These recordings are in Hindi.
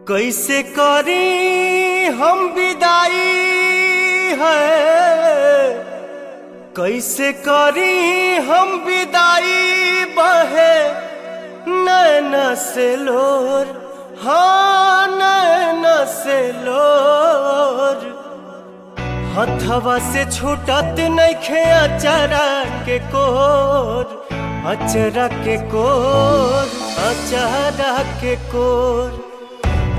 कैसे करी हम विदाई है, कैसे करी हम विदाई बहे नैना से लोर, हाँ नैना से लोर। हथवा से छूटत नइखे अचरा के कोर, अचरा के कोर, अचरा के कोर।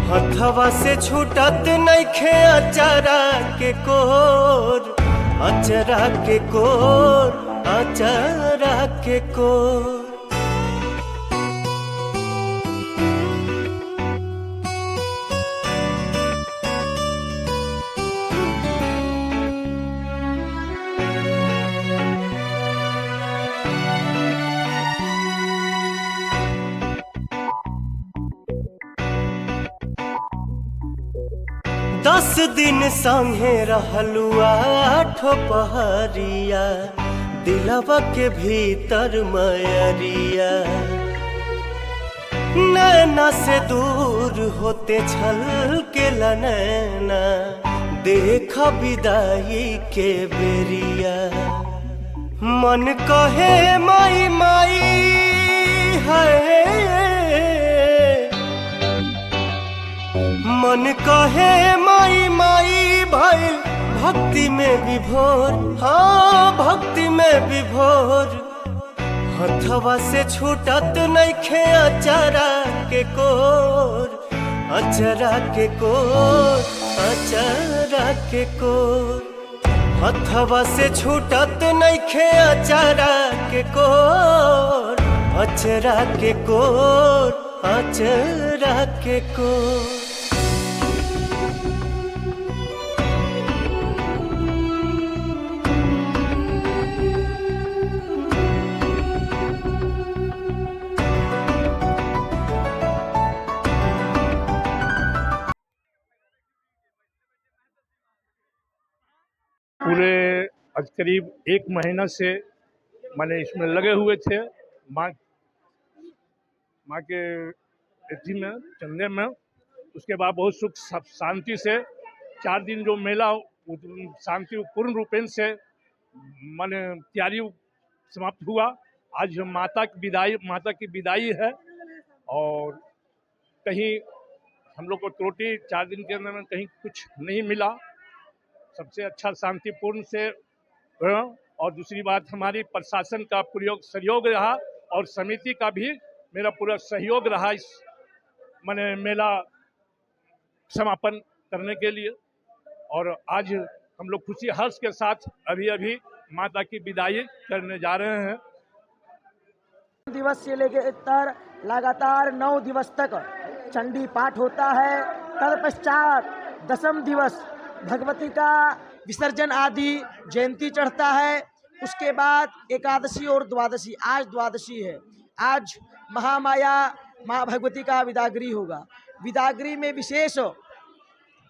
हथवा से छूटत नइखे अचरा के कोर, अचरा के कोर, अचरा के कोर। दस दिन संगे रहलू आठो पहरिया, दिलवा के भीतर मयरिया। नैना से दूर होते छल के नैना, देखा विदाई के बेरिया। मन कहे माई माई है, मन कहे माई माई भइल भक्ति में विभोर, हाँ भक्ति में विभोर। हथवा से छूटत नइखे अचरा के कोर, अचरा के कोर, अचरा के कोर। हथवा से छूटत नइखे अचरा के कोर, अचरा के कोर, अचरा के कोर। पूरे आज करीब 1 महीना से मैंने इसमें लगे हुए थे, माँ के अथी में चंदे में। उसके बाद बहुत सुख शांति से 4 दिन जो मेला शांति पूर्ण रूपेण से माने तैयारी समाप्त हुआ। आज माता की विदाई है और कहीं हम लोग को त्रुटि 4 दिन के अंदर में कहीं कुछ नहीं मिला, सबसे अच्छा शांतिपूर्ण से। और दूसरी बात हमारी प्रशासन का पूरा सहयोग रहा और समिति का भी मेरा पूरा सहयोग रहा इस माने मेला समापन करने के लिए। और आज हम लोग खुशी हर्ष के साथ अभी माता की विदाई करने जा रहे हैं। दिवस से लेकर लगातार 9 दिवस तक चंडी पाठ होता है। तत्पश्चात 10वें दिवस भगवती का विसर्जन आदि जयंती चढ़ता है। उसके बाद एकादशी और द्वादशी, आज द्वादशी है। आज महामाया माँ भगवती का विदागरी होगा। विदागरी में विशेष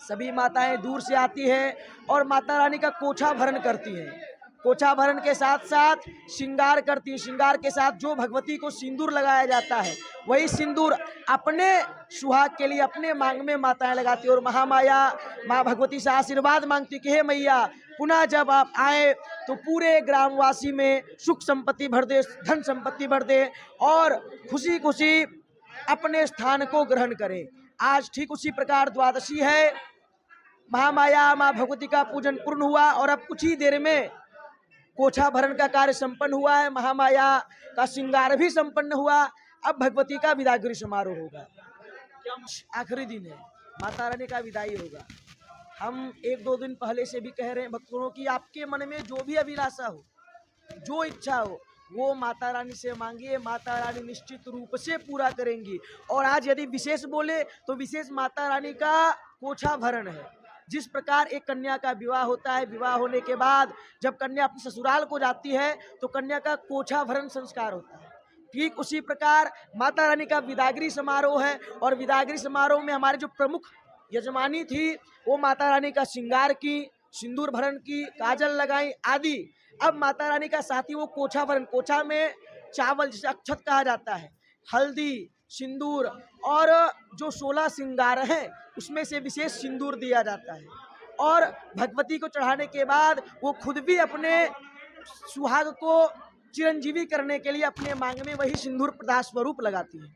सभी माताएं दूर से आती हैं और माता रानी का कोछा भरण करती हैं। कोछा भरण के साथ साथ श्रृंगार करती है। श्रृंगार के साथ जो भगवती को सिंदूर लगाया जाता है, वही सिंदूर अपने सुहाग के लिए अपने मांग में माताएं लगाती है। और महामाया माँ भगवती से आशीर्वाद मांगती कि हे मैया, पुनः जब आप आए तो पूरे ग्रामवासी में सुख संपत्ति भर दे, धन संपत्ति भर दे और खुशी खुशी अपने स्थान को ग्रहण करें। आज ठीक उसी प्रकार द्वादशी है। महामाया माँ भगवती का पूजन पूर्ण हुआ और अब कुछ ही देर में कोछा भरण का कार्य संपन्न हुआ है। महामाया का श्रृंगार भी संपन्न हुआ। अब भगवती का विदागरी समारोह होगा। आखिरी दिन है, माता रानी का विदाई होगा। हम 1-2 दिन पहले से भी कह रहे हैं भक्तों की, आपके मन में जो भी अभिलाषा हो, जो इच्छा हो, वो माता रानी से मांगिए। माता रानी निश्चित रूप से पूरा करेंगी। और आज यदि विशेष बोले तो विशेष माता रानी का कोछा भरण है। जिस प्रकार एक कन्या का विवाह होता है, विवाह होने के बाद जब कन्या अपने ससुराल को जाती है तो कन्या का कोछा भरण संस्कार होता है, ठीक उसी प्रकार माता रानी का विदागरी समारोह है। और विदागरी समारोह में हमारे जो प्रमुख यजमानी थी वो माता रानी का श्रृंगार की, सिंदूर भरण की, काजल लगाई आदि। अब माता रानी का साथी वो कोछा भरण, कोछा में चावल जिसे अक्षत कहा जाता है, हल्दी, सिंदूर और जो 16 श्रृंगार हैं उसमें से विशेष सिंदूर दिया जाता है, और भगवती को चढ़ाने के बाद वो खुद भी अपने सुहाग को चिरंजीवी करने के लिए अपने मांग में वही सिंदूर प्रदान स्वरूप लगाती है।